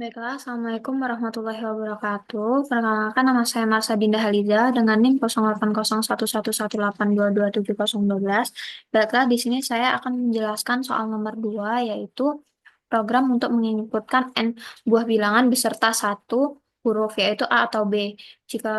Baiklah, Assalamualaikum warahmatullahi wabarakatuh. Perkenalkan, nama saya Marsa Dinda Haliza dengan NIM 08011188227012. Baiklah, di sini saya akan menjelaskan soal nomor 2, yaitu program untuk menginputkan n buah bilangan beserta satu huruf, yaitu A atau B. Jika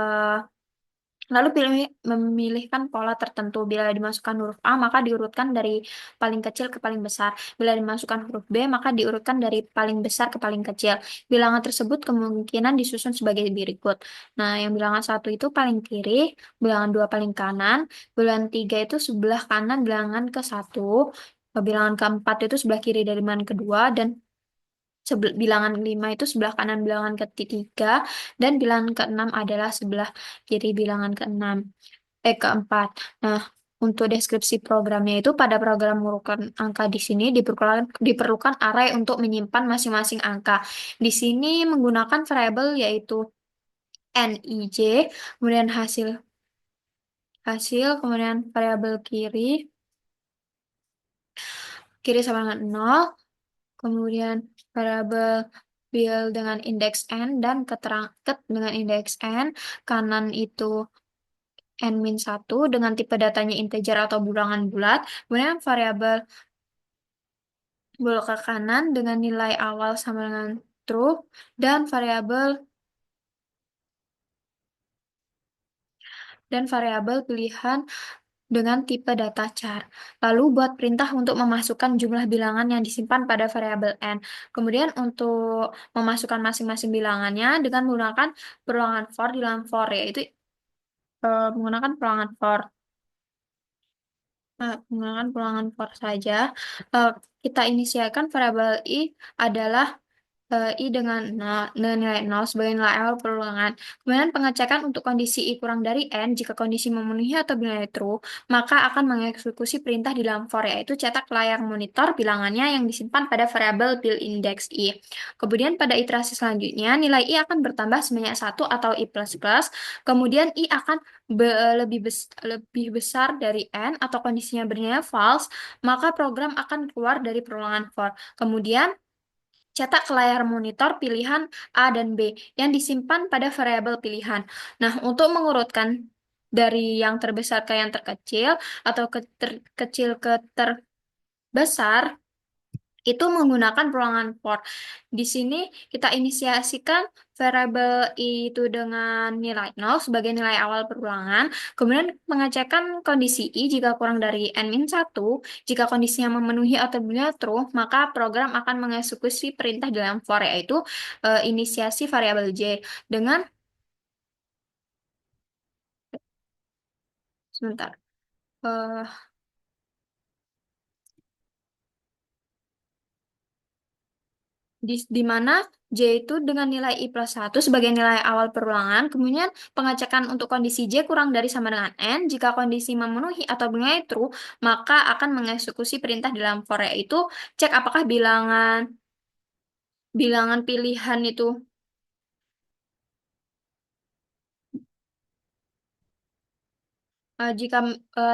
Lalu memilihkan pola tertentu. Bila dimasukkan huruf A, maka diurutkan dari paling kecil ke paling besar. Bila dimasukkan huruf B, maka diurutkan dari paling besar ke paling kecil. Bilangan tersebut kemungkinan disusun sebagai berikut. Nah, yang bilangan satu itu paling kiri, bilangan dua paling kanan, bilangan tiga itu sebelah kanan bilangan ke satu, bilangan keempat itu sebelah kiri dari bilangan kedua, dan bilangan 5 itu sebelah kanan bilangan ketiga, dan bilangan keenam adalah sebelah kiri bilangan keempat. Nah, untuk deskripsi programnya itu pada program mengurutkan angka di sini diperlukan array untuk menyimpan masing-masing angka. Di sini menggunakan variabel yaitu nij, kemudian hasil hasil, kemudian variabel kiri sama dengan 0, kemudian variabel bil dengan indeks n dan ket dengan indeks n, kanan itu n-1 dengan tipe datanya integer atau bilangan bulat, kemudian variabel belok ke kanan dengan nilai awal sama dengan true, dan variabel pilihan dengan tipe data char. Lalu buat perintah untuk memasukkan jumlah bilangan yang disimpan pada variabel n. Kemudian untuk memasukkan masing-masing bilangannya dengan menggunakan perulangan for di dalam for, yaitu menggunakan perulangan for. Menggunakan perulangan for saja. Eh, Kita inisialkan variabel i adalah I dengan nilai 0 sebagai nilai awal perulangan. Kemudian pengecekan untuk kondisi I kurang dari N, jika kondisi memenuhi atau nilai true, maka akan mengeksekusi perintah di dalam for, yaitu cetak layar monitor bilangannya yang disimpan pada variabel bil index I. Kemudian pada iterasi selanjutnya, nilai I akan bertambah sebanyak 1 atau I++, kemudian I akan lebih besar dari N atau kondisinya bernilai false, maka program akan keluar dari perulangan for. Kemudian cetak ke layar monitor pilihan A dan B yang disimpan pada variabel pilihan. Nah, untuk mengurutkan dari yang terbesar ke yang terkecil atau terkecil ke terbesar, itu menggunakan perulangan for. Di sini kita inisiasikan variabel I itu dengan nilai 0 sebagai nilai awal perulangan. Kemudian pengecekan kondisi I jika kurang dari n-1. Jika kondisinya memenuhi atau bila true, maka program akan mengeksekusi perintah dalam for, yaitu inisiasi variabel J dengan sebentar. eh, di mana J itu dengan nilai I+1 sebagai nilai awal perulangan, kemudian pengecekan untuk kondisi J kurang dari sama dengan N, jika kondisi memenuhi atau bernilai true, maka akan mengeksekusi perintah di dalam for, yaitu cek apakah bilangan bilangan pilihan itu jika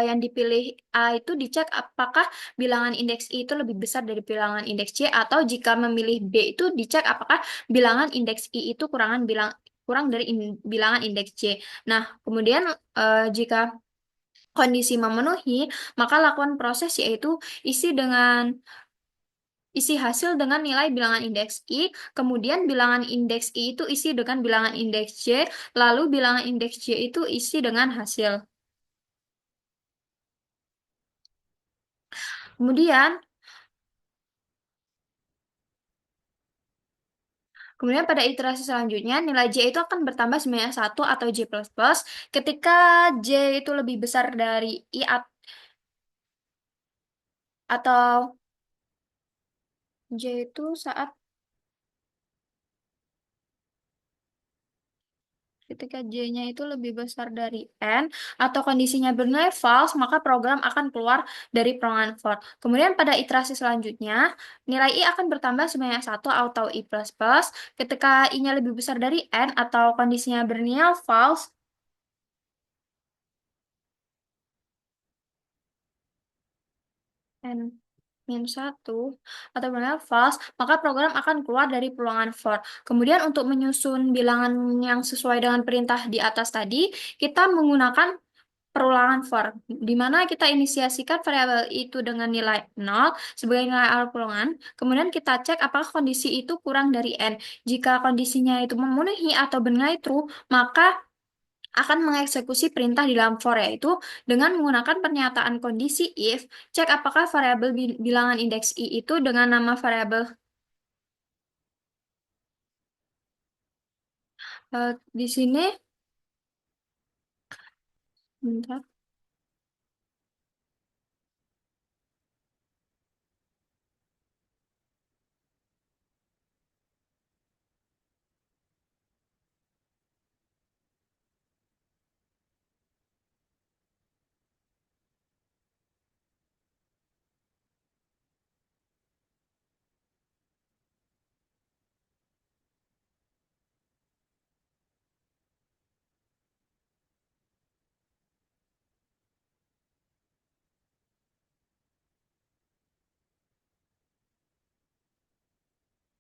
yang dipilih A itu dicek apakah bilangan indeks I itu lebih besar dari bilangan indeks C, atau jika memilih B itu dicek apakah bilangan indeks I itu kurang dari bilangan indeks C. Nah, kemudian jika kondisi memenuhi, maka lakukan proses yaitu isi dengan isi hasil dengan nilai bilangan indeks I, kemudian bilangan indeks I itu isi dengan bilangan indeks C, lalu bilangan indeks C itu isi dengan hasil. Kemudian Kemudian pada iterasi selanjutnya, nilai J itu akan bertambah sebanyak 1 atau J++, ketika J itu lebih besar dari I atau J itu saat ketika J-nya itu lebih besar dari N atau kondisinya bernilai false, maka program akan keluar dari perulangan for. Kemudian pada iterasi selanjutnya, nilai I akan bertambah sebanyak 1 atau I++, ketika I-nya lebih besar dari N atau kondisinya bernilai false, N -1 atau benar false, maka program akan keluar dari peluangan for. Kemudian untuk menyusun bilangan yang sesuai dengan perintah di atas tadi, kita menggunakan perulangan for, di mana kita inisiasikan variabel itu dengan nilai 0 sebagai nilai awal perulangan, kemudian kita cek apakah kondisi itu kurang dari n. Jika kondisinya itu memenuhi atau bernilai true, maka akan mengeksekusi perintah di dalam for, yaitu dengan menggunakan pernyataan kondisi if, cek apakah variabel bilangan indeks i itu dengan nama variabel di sini. Bentar.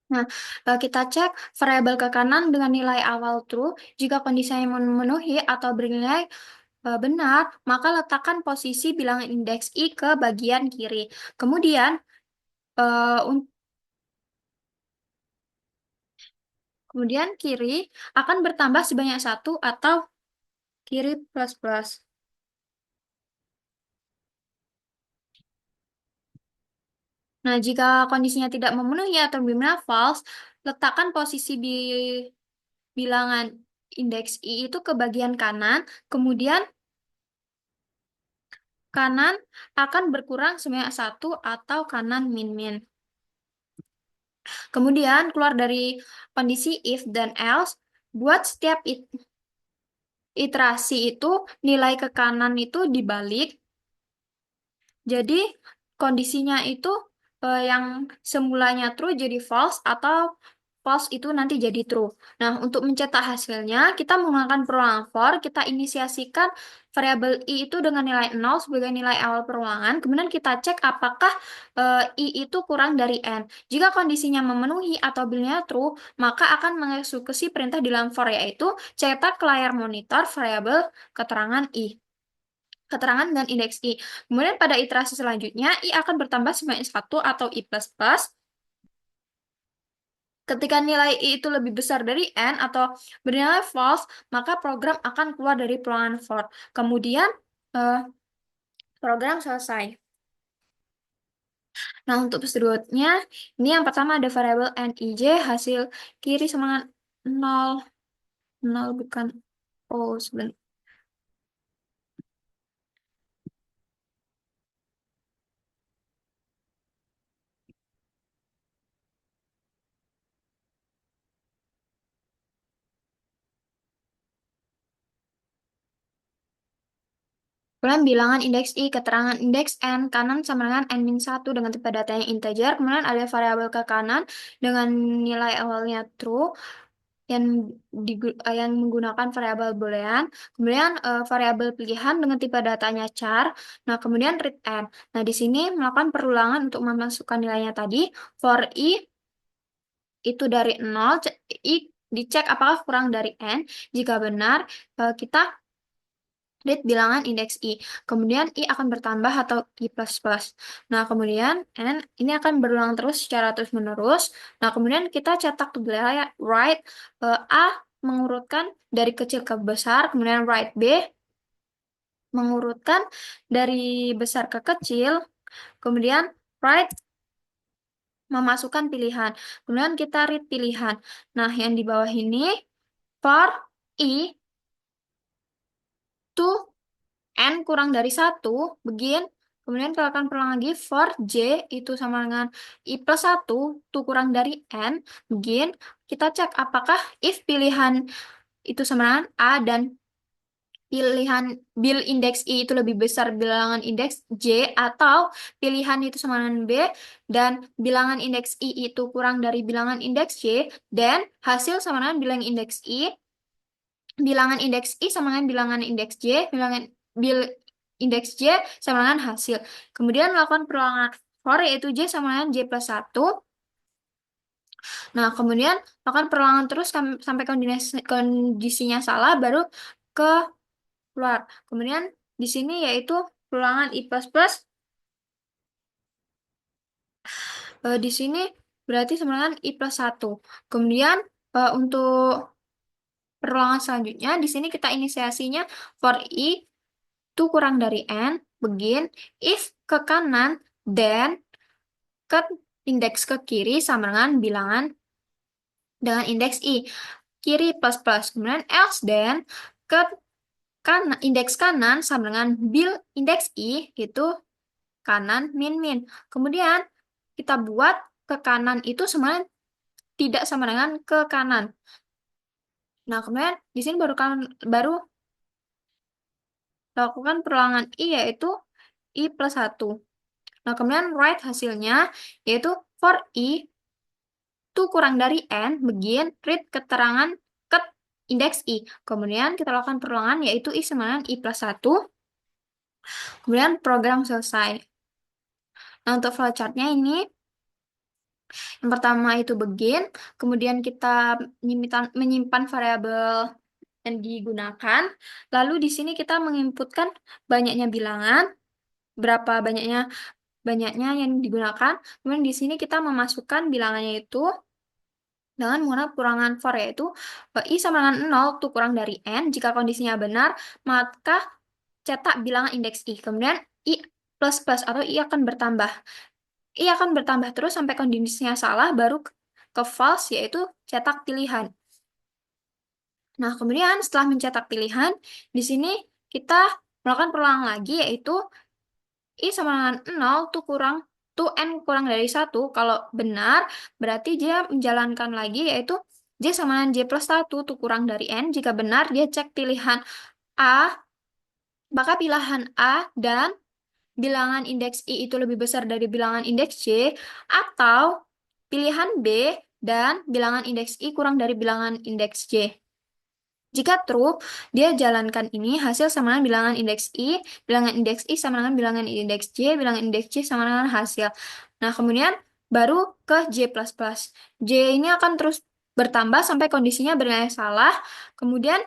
Nah, kita cek variabel ke kanan dengan nilai awal true. Jika kondisinya memenuhi atau bernilai benar, maka letakkan posisi bilangan indeks i ke bagian kiri. Kemudian, eh, un- kemudian kiri akan bertambah sebanyak 1 atau kiri plus plus. Nah, jika kondisinya tidak memenuhi atau benar false, letakkan posisi bilangan indeks i itu ke bagian kanan, kemudian kanan akan berkurang sebanyak 1 atau kanan min-min. Kemudian keluar dari kondisi if dan else, buat setiap iterasi itu nilai ke kanan itu dibalik. Jadi kondisinya itu yang semulanya true jadi false atau false itu nanti jadi true. Nah, untuk mencetak hasilnya, kita menggunakan perulangan for, kita inisiasikan variabel i itu dengan nilai 0 sebagai nilai awal perulangan, kemudian kita cek apakah i itu kurang dari n. Jika kondisinya memenuhi atau bilnya true, maka akan mengeksekusi perintah di dalam for, yaitu cetak ke layar monitor variabel keterangan i. Keterangan dengan indeks i. Kemudian pada iterasi selanjutnya, i akan bertambah sebanyak 1 atau i plus plus. Ketika nilai i itu lebih besar dari n atau bernilai false, maka program akan keluar dari peluangan for. Kemudian eh, program selesai. Nah, untuk berikutnya, ini yang pertama ada variabel nij, hasil kiri sama dengan 0, 0 bukan, oh sebentar. Kemudian bilangan indeks i, keterangan indeks n, kanan sama dengan n-1 dengan tipe data yang integer. Kemudian ada variabel ke kanan dengan nilai awalnya true yang yang menggunakan variabel boolean. Kemudian variabel pilihan dengan tipe datanya char. Nah, kemudian read n. Nah, di sini melakukan perulangan untuk memasukkan nilainya tadi. For i itu dari 0, i dicek apakah kurang dari n. Jika benar, kita read bilangan indeks i. Kemudian i akan bertambah atau i plus plus. Nah, kemudian n ini akan berulang terus secara terus-menerus. Nah, kemudian kita cetak ke right a mengurutkan dari kecil ke besar, kemudian right b mengurutkan dari besar ke kecil, kemudian right memasukkan pilihan. Kemudian kita read pilihan. Nah, yang di bawah ini for i to n kurang dari 1, begin. Kemudian kita akan perulang lagi for j itu sama dengan i plus 1, itu kurang dari n, begin. Kita cek apakah if pilihan itu sama dengan a dan pilihan bil indeks i itu lebih besar bilangan indeks j, atau pilihan itu sama dengan b dan bilangan indeks i itu kurang dari bilangan indeks j, dan hasil sama dengan bilangan indeks i, bilangan indeks i sama dengan bilangan indeks j, bilangan bil indeks j sama dengan hasil. Kemudian melakukan perulangan for yaitu J sama dengan J plus 1. Nah, kemudian lakukan perulangan terus sampai kondisinya salah, baru ke keluar. Kemudian di sini yaitu perulangan I plus plus, di sini berarti sama dengan I plus 1. Kemudian untuk perulangan selanjutnya, di sini kita inisiasinya for I itu kurang dari N, begin, if ke kanan, then ke indeks ke kiri sama dengan bilangan dengan indeks I. Kiri plus plus. Kemudian else then ke kanan, indeks kanan sama dengan indeks I itu kanan min min. Kemudian kita buat ke kanan itu sebenarnya tidak sama dengan ke kanan. Nah, kemudian di sini baru lakukan perulangan I yaitu I plus 1. Nah, kemudian write hasilnya yaitu for I itu kurang dari N, begin, read keterangan ke indeks I. Kemudian kita lakukan perulangan yaitu I sama dengan I plus 1. Kemudian program selesai. Nah, untuk flowchartnya ini, yang pertama itu begin, kemudian kita menyimpan variabel yang digunakan. Lalu di sini kita menginputkan banyaknya bilangan, berapa banyaknya yang digunakan. Kemudian di sini kita memasukkan bilangannya itu dengan menggunakan kurangan for, yaitu I sama dengan 0 itu kurang dari N. Jika kondisinya benar, maka cetak bilangan indeks I. Kemudian I plus plus atau I akan bertambah. I akan bertambah terus sampai kondisinya salah, baru ke false, yaitu cetak pilihan. Nah, kemudian setelah mencetak pilihan, di sini kita melakukan perulangan lagi, yaitu I sama dengan 0 tuh N kurang dari 1. Kalau benar, berarti dia menjalankan lagi, yaitu J sama dengan J plus 1 tuh kurang dari N. Jika benar, dia cek pilihan A, maka pilihan A dan bilangan indeks I itu lebih besar dari bilangan indeks J, atau pilihan B dan bilangan indeks I kurang dari bilangan indeks J. Jika true, dia jalankan ini hasil sama dengan bilangan indeks I, bilangan indeks I sama dengan bilangan indeks J, bilangan indeks J sama dengan hasil. Nah, kemudian baru ke J++. J ini akan terus bertambah sampai kondisinya bernilai salah. Kemudian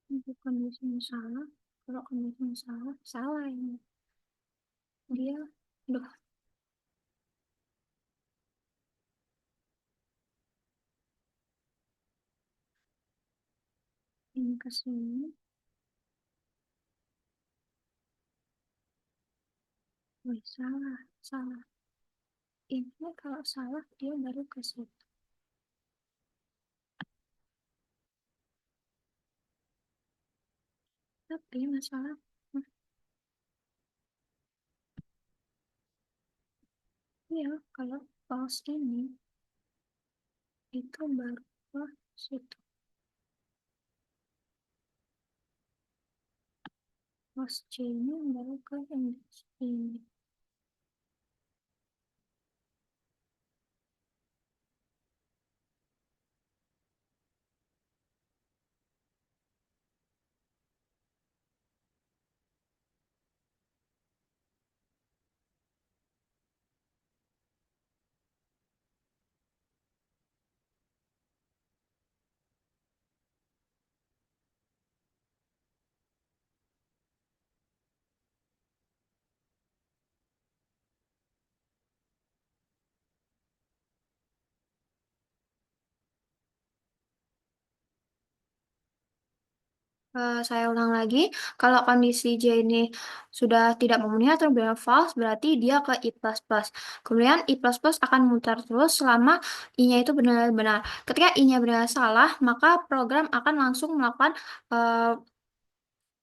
untuk kondisinya salah, kalau kondisinya salah, salah ini. Dia, aduh, ini ke sini. Wih, salah, salah. Ini kalau salah, dia baru ke situ. Tapi masalah, ya kalau false ini, itu baru ke situ. False C ini baru ke indeks ini. Saya ulang lagi, kalau kondisi J ini sudah tidak memenuhi atau bilang false, berarti dia ke I++. Kemudian I++ akan mutar terus selama I-nya itu benar-benar. Ketika I-nya benar salah, maka program akan langsung melakukan eh,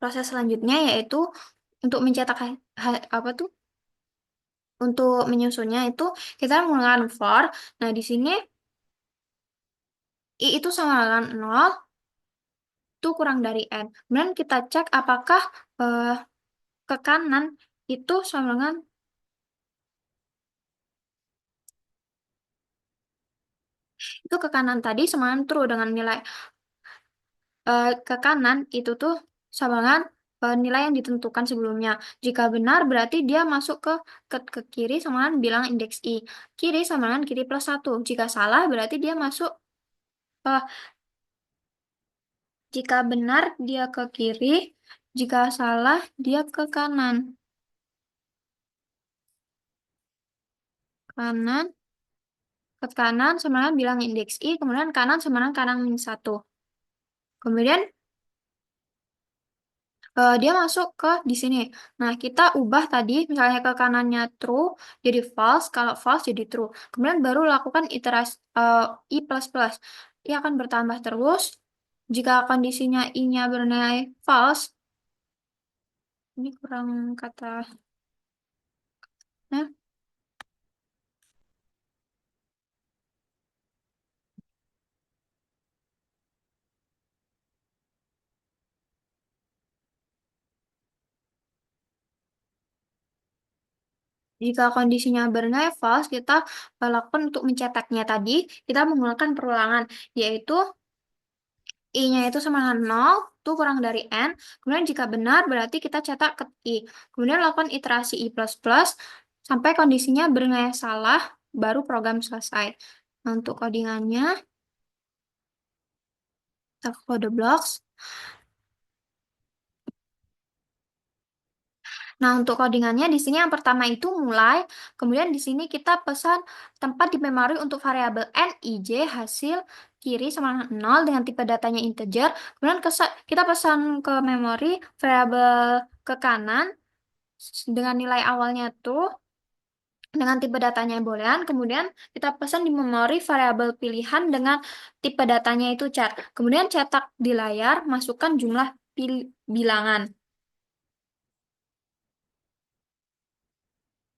proses selanjutnya, yaitu untuk mencetak apa tuh? Untuk menyusunnya itu kita menggunakan for. Nah, di sini I itu sama dengan 0, itu kurang dari N. Kemudian kita cek apakah eh, ke kanan itu sama dengan itu ke kanan tadi sama dengan true dengan nilai ke kanan itu tuh sama dengan nilai yang ditentukan sebelumnya. Jika benar berarti dia masuk ke kiri sama dengan bilangan indeks I. Kiri sama dengan kiri plus satu. Jika salah berarti dia masuk eh, jika benar dia ke kiri, jika salah dia ke kanan. Kanan ke kanan sama dengan bilangan indeks I, kemudian kanan sama dengan kanan min satu. Kemudian dia masuk ke di sini. Nah, kita ubah tadi misalnya ke kanannya true jadi false, kalau false jadi true. Kemudian baru lakukan iterasi i plus plus. Ia akan bertambah terus. Jika kondisinya i-nya bernilai false, ini kurang kata. Nah, jika kondisinya bernilai false, kita lakukan untuk mencetaknya tadi, kita menggunakan perulangan, yaitu I-nya itu sama dengan 0, itu kurang dari N. Kemudian jika benar, berarti kita cetak ke I. Kemudian lakukan iterasi I++, sampai kondisinya bernilai salah, baru program selesai. Nah, untuk codingannya, kita ke kode blocks. Nah, untuk codingannya di sini yang pertama itu mulai, kemudian di sini kita pesan tempat di memori untuk variabel n, i, j, hasil kiri sama dengan 0 dengan tipe datanya integer. Kemudian kita pesan ke memori variabel ke kanan dengan nilai awalnya tuh dengan tipe datanya boolean. Kemudian kita pesan di memori variabel pilihan dengan tipe datanya itu char. Kemudian cetak di layar, masukkan jumlah bilangan.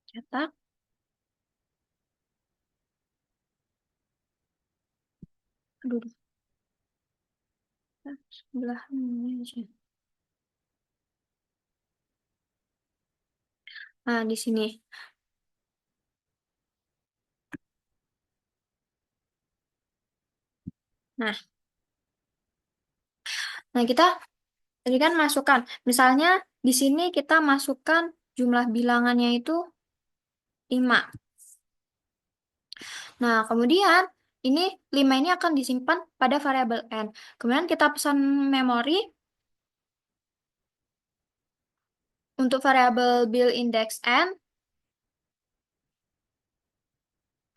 Cetak. Aduh, sebelah ini aja. Nah, di sini. Nah, kita tadi kan masukkan. Misalnya di sini kita masukkan jumlah bilangannya itu 5. Nah, kemudian ini 5 ini akan disimpan pada variabel n. Kemudian kita pesan memori untuk variabel build index n,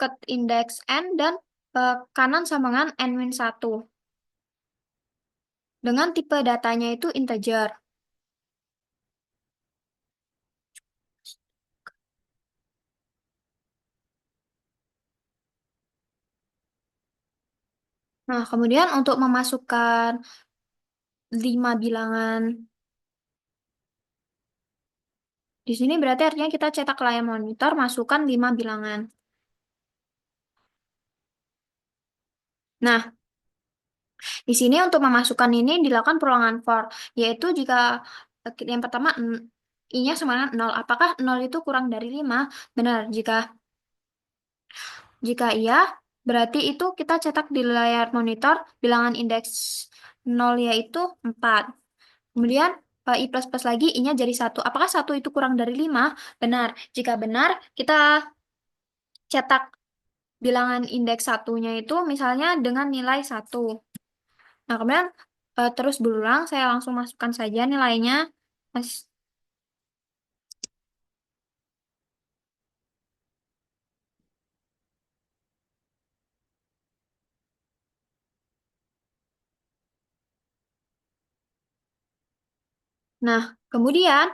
cut index n, dan kanan sama dengan n-1. Dengan tipe datanya itu integer. Nah, kemudian untuk memasukkan 5 bilangan di sini berarti artinya kita cetak ke layar monitor, masukkan 5 bilangan. Nah, di sini untuk memasukkan ini dilakukan perulangan for, yaitu jika yang pertama I-nya sama dengan 0. Apakah 0 itu kurang dari 5? Benar. Jika iya, berarti itu kita cetak di layar monitor bilangan indeks 0 yaitu 4. Kemudian I plus plus lagi I-nya jadi 1. Apakah 1 itu kurang dari 5? Benar. Jika benar, kita cetak bilangan indeks satunya itu misalnya dengan nilai 1. Nah, kemudian terus berulang, saya langsung masukkan saja nilainya. Mas, Nah, kemudian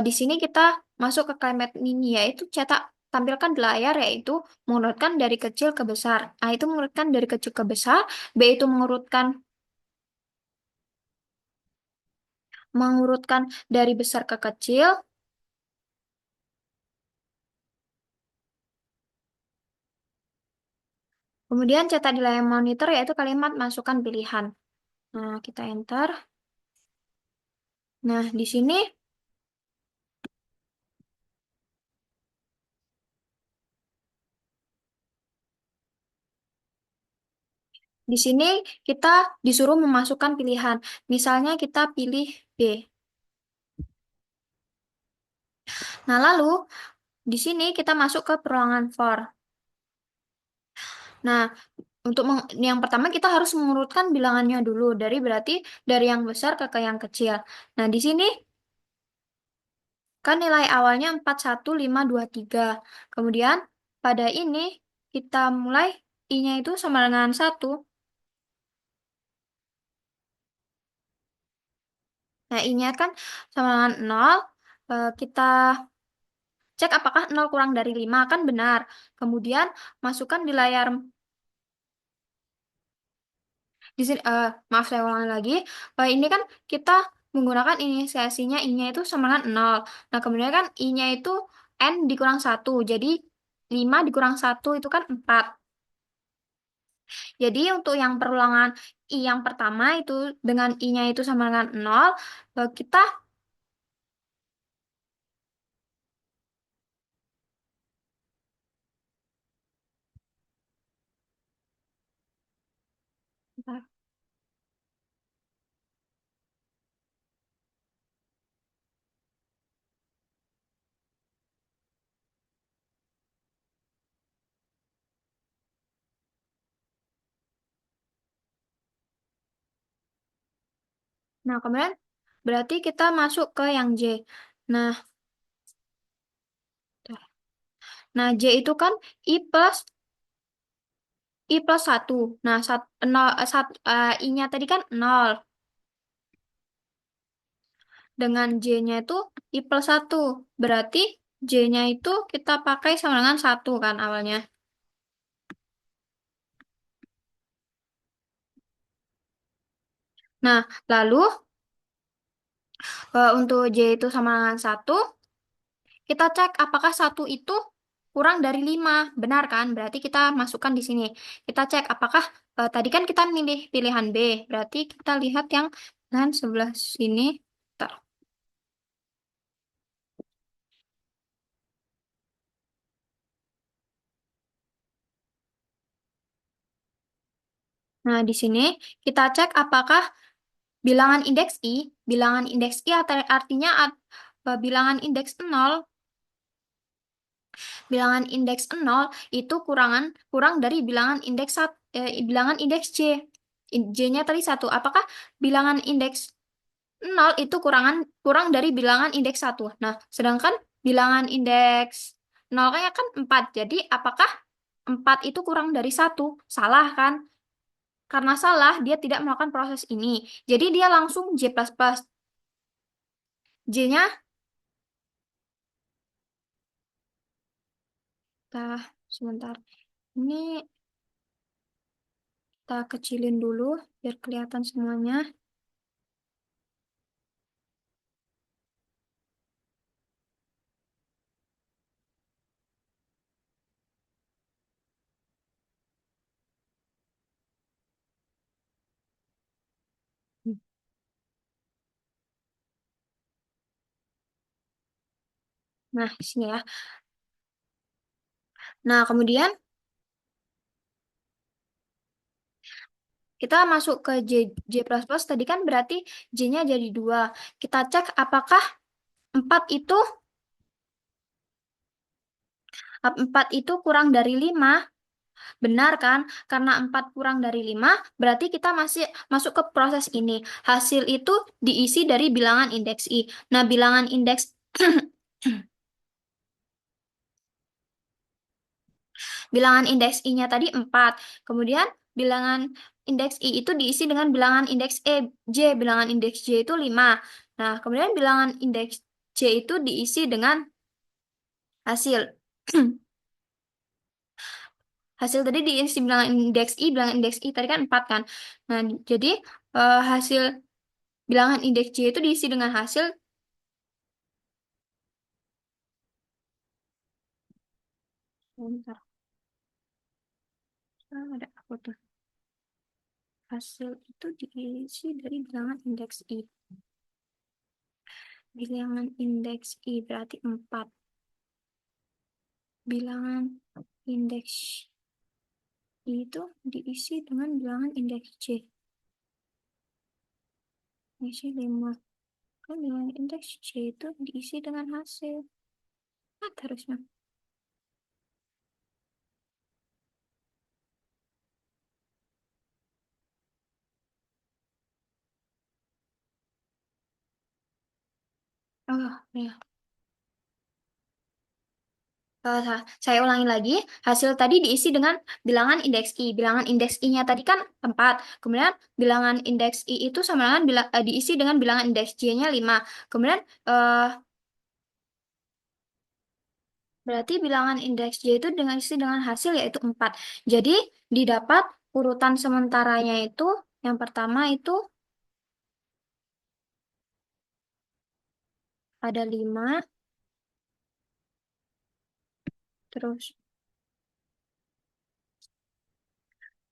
di sini kita masuk ke kalimat ini, yaitu cetak tampilkan di layar, yaitu mengurutkan dari kecil ke besar. A itu mengurutkan dari kecil ke besar, B itu mengurutkan dari besar ke kecil. Kemudian cetak di layar monitor, yaitu kalimat masukkan pilihan. Nah, kita enter. Nah, di sini kita disuruh memasukkan pilihan. Misalnya kita pilih B. Nah, lalu di sini kita masuk ke perulangan for. Nah, yang pertama kita harus mengurutkan bilangannya dulu, berarti dari yang besar ke yang kecil. Nah, di sini kan nilai awalnya 41523. Kemudian pada ini kita mulai I-nya itu sama dengan 1. Nah, I-nya kan sama dengan 0. Kita cek apakah 0 kurang dari 5, kan benar. Kemudian masukkan di layar. Di sini, maaf saya ulangi lagi. Ini kan kita menggunakan inisiasinya I-nya itu sama dengan 0. Nah, kemudian kan I-nya itu N dikurang 1. Jadi 5 dikurang 1 itu kan 4. Jadi untuk yang perulangan I yang pertama itu dengan I-nya itu sama dengan 0, kita. Nah, kemudian berarti kita masuk ke yang J. Nah, nah J itu kan I plus I plus 1. Nah, I-nya tadi kan 0. Dengan J-nya itu I plus 1. Berarti J-nya itu kita pakai sama dengan 1 kan awalnya. Nah, lalu untuk J itu sama dengan 1, kita cek apakah 1 itu kurang dari 5. Benar kan? Berarti kita masukkan di sini. Kita cek apakah tadi kan kita milih pilihan B. Berarti kita lihat yang dan sebelah sini. Bentar. Nah, di sini kita cek apakah bilangan indeks I artinya bilangan indeks 0, itu kurang dari bilangan indeks J. J-nya tadi 1. Apakah bilangan indeks 0 itu kurang dari bilangan indeks 1? Nah, sedangkan bilangan indeks 0 kan 4. Jadi, apakah 4 itu kurang dari 1? Salah kan? Karena salah, dia tidak melakukan proses ini. Jadi, dia langsung J++. J-nya, sebentar. Ini kita kecilin dulu, biar kelihatan semuanya. Nah, di sini ya. Nah, kemudian kita masuk ke J++, tadi kan berarti J-nya jadi 2. Kita cek apakah 4 itu 4 itu kurang dari 5. Benar kan? Karena 4 kurang dari 5, berarti kita masih masuk ke proses ini. Hasil itu diisi dari bilangan indeks I. Nah, bilangan indeks I-nya tadi 4. Kemudian bilangan indeks I itu diisi dengan bilangan indeks J. Bilangan indeks J itu 5. Nah, kemudian bilangan indeks C itu diisi dengan hasil. Hasil tadi diisi bilangan indeks I tadi kan 4 kan. Nah, jadi hasil bilangan indeks C itu diisi dengan hasil. Bentar, ada apa tuh? Hasil itu diisi dari bilangan indeks I. Bilangan indeks I berarti 4. Bilangan indeks I itu diisi dengan bilangan indeks C. Diisi 5. Kan bilangan indeks C itu diisi dengan hasil. Nah, harusnya. Oh, ya. Saya ulangi lagi, hasil tadi diisi dengan bilangan indeks I. Bilangan indeks I-nya tadi kan 4. Kemudian bilangan indeks I itu sama dengan diisi dengan bilangan indeks J-nya 5. Kemudian berarti bilangan indeks J itu dengan isi dengan hasil yaitu 4. Jadi didapat urutan sementaranya itu yang pertama itu ada 5, terus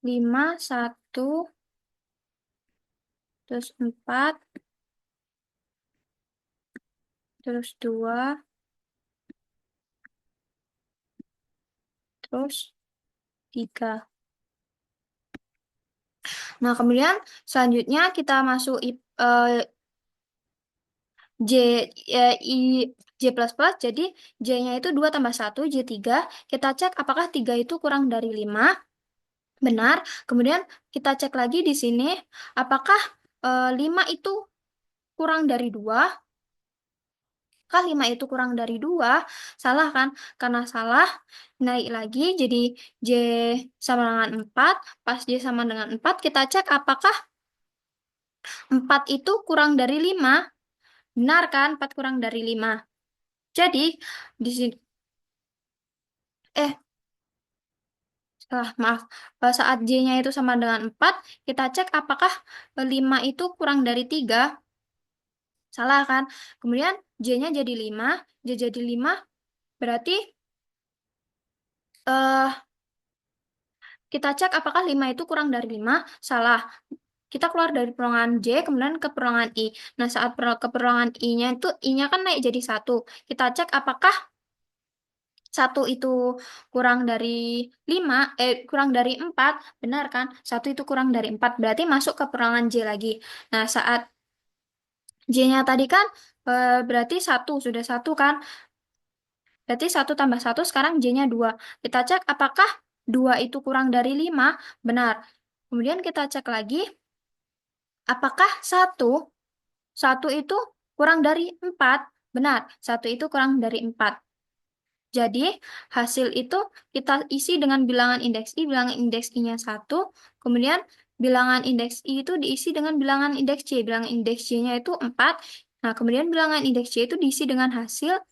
5, 1, terus 4, terus 2, terus 3. Nah, kemudian selanjutnya kita masuk J, I, J plus plus, jadi J-nya itu 2 tambah 1, J3. Kita cek apakah 3 itu kurang dari 5. Benar. Kemudian kita cek lagi di sini, apakah 5 itu kurang dari 2? Kah 5 itu kurang dari 2? Salah kan? Karena salah, naik lagi jadi J sama dengan 4. Pas J sama dengan 4, kita cek apakah 4 itu kurang dari 5? Benar kan? 4 kurang dari 5. Jadi, di sini, eh, maaf, saat J-nya itu sama dengan 4, kita cek apakah 5 itu kurang dari 3. Salah kan? Kemudian J-nya jadi 5, J jadi 5, berarti eh kita cek apakah 5 itu kurang dari 5. Salah. Kita keluar dari perolangan J, kemudian ke perolangan I. Nah, saat ke perolangan I-nya itu, I-nya kan naik jadi 1. Kita cek apakah 1 itu kurang dari 5, kurang dari 4. Benar kan? 1 itu kurang dari 4. Berarti masuk ke perolangan J lagi. Nah, saat J-nya tadi kan berarti 1, sudah 1 kan? Berarti 1 tambah 1 sekarang J-nya 2. Kita cek apakah 2 itu kurang dari 5. Benar. Kemudian kita cek lagi apakah 1 itu kurang dari 4. Benar. 1 itu kurang dari 4. Jadi hasil itu kita isi dengan bilangan indeks I. Bilangan indeks I-nya 1. Kemudian bilangan indeks I itu diisi dengan bilangan indeks C. Bilangan indeks C-nya itu 4. Nah, kemudian bilangan indeks C itu diisi dengan hasilnya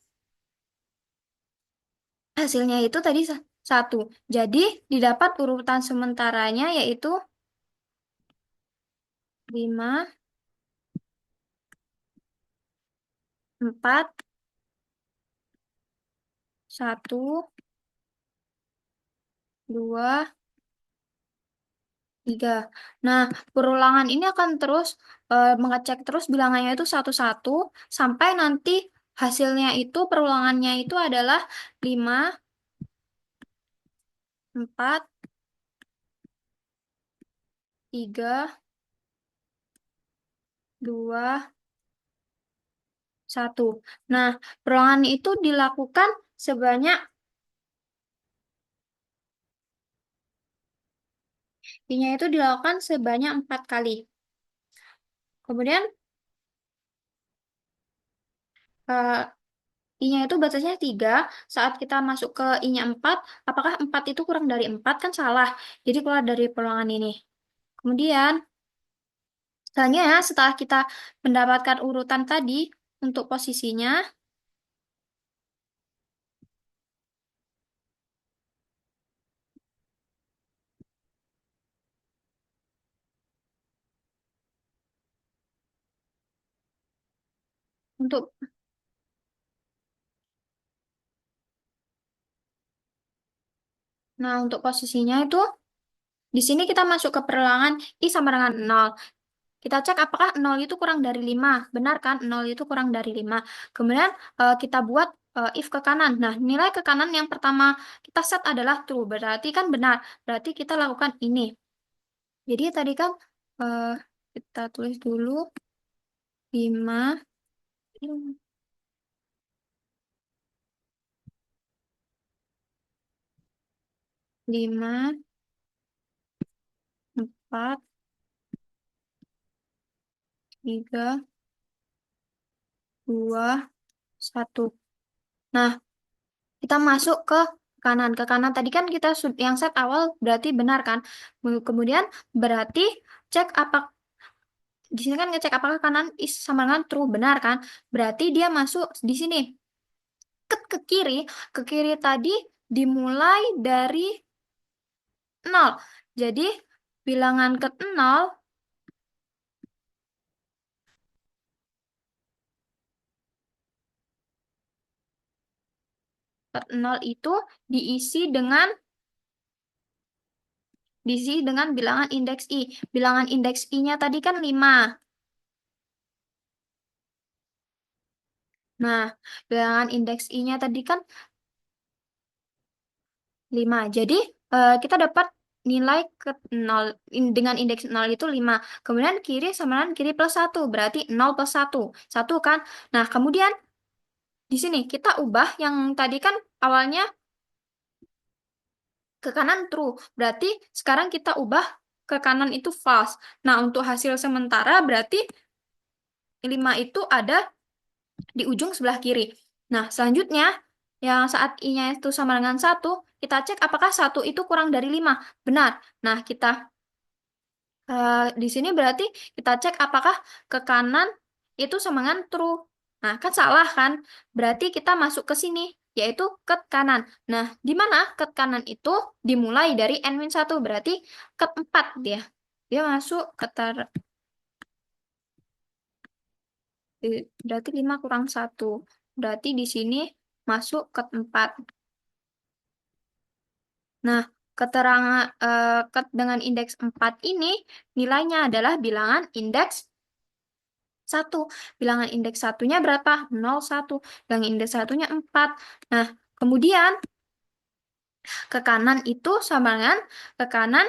itu tadi 1. Jadi didapat urutan sementaranya yaitu 5, 4, 1, 2, 3. Nah, perulangan ini akan terus mengecek terus bilangannya itu satu-satu sampai nanti hasilnya itu perulangannya itu adalah 5, 4, 3, 2, 1. Nah, perulangan itu dilakukan sebanyak I-nya itu dilakukan sebanyak 4 kali. Kemudian eh, I-nya itu batasnya 3. Saat kita masuk ke I-nya 4, apakah 4 itu kurang dari 4? Kan salah. Jadi keluar dari peluangan ini. Kemudian Selanjutnya, setelah kita mendapatkan urutan tadi untuk posisinya, untuk untuk posisinya itu di sini kita masuk ke perlulangan I sama dengan 0. Kita cek apakah 0 itu kurang dari 5. Benar kan? 0 itu kurang dari 5. Kemudian kita buat if ke kanan. Nah, nilai ke kanan yang pertama kita set adalah true. Berarti kan benar. Berarti kita lakukan ini. Jadi tadi kan eh, kita tulis dulu 5, 5, 4, 3, 2, 1. Nah, kita masuk ke kanan. Ke kanan tadi kan kita yang set awal berarti benar kan? Kemudian berarti cek apa di sini kan ngecek apakah kanan is sama dengan true, benar kan? Berarti dia masuk di sini. Ke kiri, ke kiri tadi dimulai dari 0. Jadi bilangan ke 0 itu diisi dengan bilangan indeks I. Bilangan indeks I-nya tadi kan 5. Nah, bilangan indeks I-nya tadi kan 5. Jadi, kita dapat nilai ke 0 dengan indeks 0 itu 5. Kemudian kiri sama dengan kiri plus 1. Berarti 0 plus 1. 1 kan? Nah, kemudian di sini kita ubah yang tadi kan awalnya ke kanan true. Berarti sekarang kita ubah ke kanan itu false. Nah, untuk hasil sementara berarti 5 itu ada di ujung sebelah kiri. Nah, selanjutnya yang saat I-nya itu sama dengan 1, kita cek apakah 1 itu kurang dari 5. Benar. Nah, kita di sini berarti kita cek apakah ke kanan itu sama dengan true. Nah, kan salah kan? Berarti kita masuk ke sini, yaitu ke kanan. Nah, di mana ke kanan itu dimulai dari n-1, berarti ke 4 dia. Dia masuk ke berarti 5 kurang 1. Berarti di sini masuk ke 4. Nah, keterangan dengan indeks 4 ini nilainya adalah bilangan indeks 1. Bilangan indeks satunya berapa? 0, 1. Bilangan indeks satunya 4. Nah, kemudian ke kanan itu sama dengan ke kanan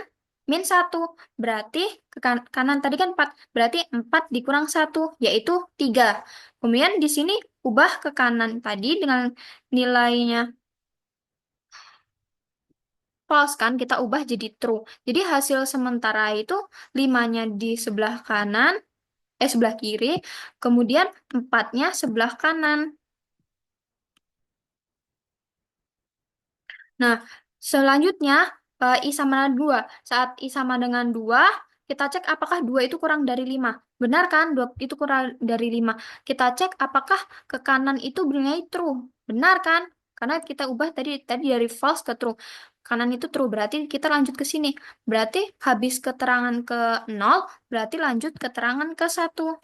min 1. Berarti ke kanan tadi kan 4. Berarti 4 dikurang 1, yaitu 3. Kemudian di sini ubah ke kanan tadi dengan nilainya false kan, kita ubah jadi true. Jadi hasil sementara itu 5-nya di sebelah kanan, sebelah kiri, kemudian 4-nya sebelah kanan. Nah, selanjutnya I sama dengan 2. Saat I sama dengan 2, kita cek apakah 2 itu kurang dari 5. Benar kan? 2 itu kurang dari 5. Kita cek apakah ke kanan itu bernilai true. Benar kan? Karena kita ubah tadi dari false ke true. Kanan itu true, berarti kita lanjut ke sini. Berarti habis keterangan ke 0, berarti lanjut keterangan ke 1.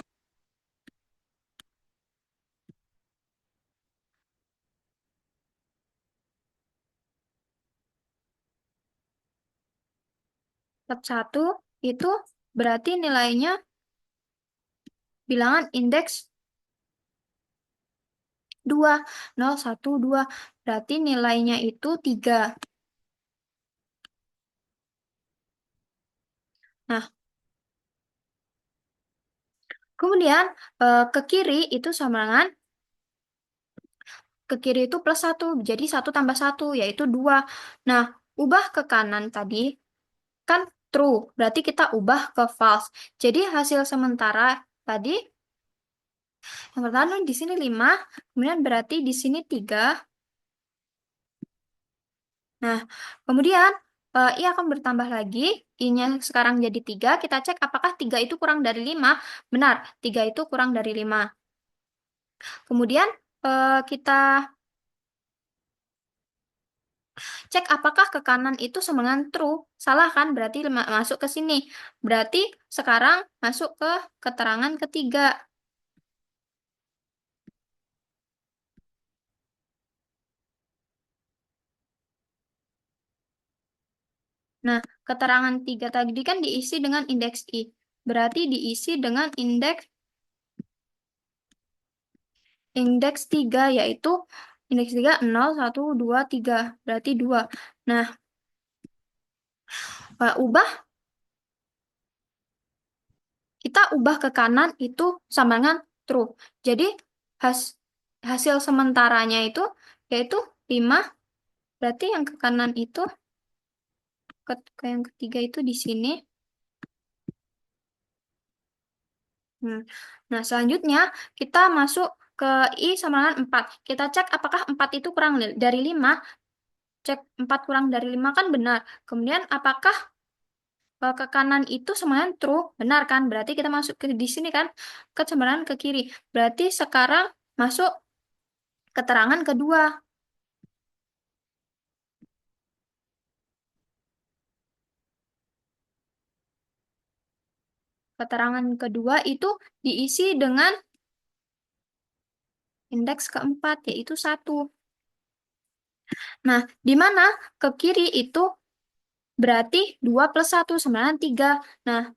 Step 1 itu berarti nilainya bilangan indeks 2. 0, 1, 2. Berarti nilainya itu 3. Nah, kemudian ke kiri itu sama dengan ke kiri itu plus 1. Jadi 1 tambah 1 yaitu 2. Nah, ubah ke kanan tadi kan true. Berarti kita ubah ke false. Jadi hasil sementara tadi yang pertama di sini 5, kemudian berarti di sini 3. Nah, kemudian I akan bertambah lagi, I-nya sekarang jadi 3, kita cek apakah 3 itu kurang dari 5. Benar, 3 itu kurang dari 5. Kemudian kita cek apakah ke kanan itu sama dengan true. Salah kan? Berarti masuk ke sini. Berarti sekarang masuk ke keterangan ketiga. Nah, keterangan 3 tadi kan diisi dengan indeks I. Berarti diisi dengan indeks 3, yaitu indeks 3 0, 1, 2, 3. Berarti 2. Nah, ubah kita ubah ke kanan itu sama dengan true. Jadi hasil sementaranya itu yaitu 5, berarti yang ke kanan itu ke yang ketiga itu di sini. Nah, selanjutnya kita masuk ke I sama dengan 4. Kita cek apakah 4 itu kurang dari 5. Cek 4 kurang dari 5 kan benar. Kemudian apakah ke kanan itu sama dengan true? Benar kan? Berarti kita masuk ke di sini kan? Ke sama dengan ke kiri. Berarti sekarang masuk keterangan kedua. Keterangan kedua itu diisi dengan indeks keempat, yaitu 1. Nah, di mana ke kiri itu berarti 2 plus 1 sama dengan 3. Nah,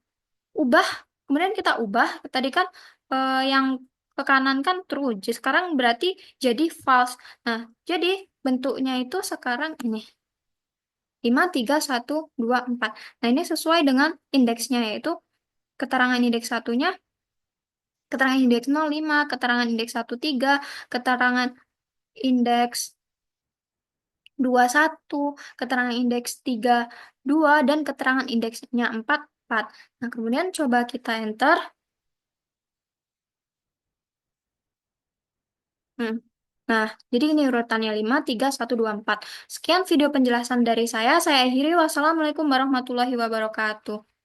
ubah, kemudian kita ubah, tadi kan yang ke kanan kan true, sekarang berarti jadi false. Nah, jadi bentuknya itu sekarang ini. 5, 3, 1, 2, 4. Nah, ini sesuai dengan indeksnya, yaitu keterangan indeks satunya keterangan indeks 05, keterangan indeks 13, keterangan indeks 21, keterangan indeks 32, dan keterangan indeksnya 44. Nah, kemudian coba kita enter. Hmm. Nah, jadi ini urutannya 5, 3, 1, 2, 4. Sekian video penjelasan dari saya. Saya akhiri. Wassalamualaikum warahmatullahi wabarakatuh.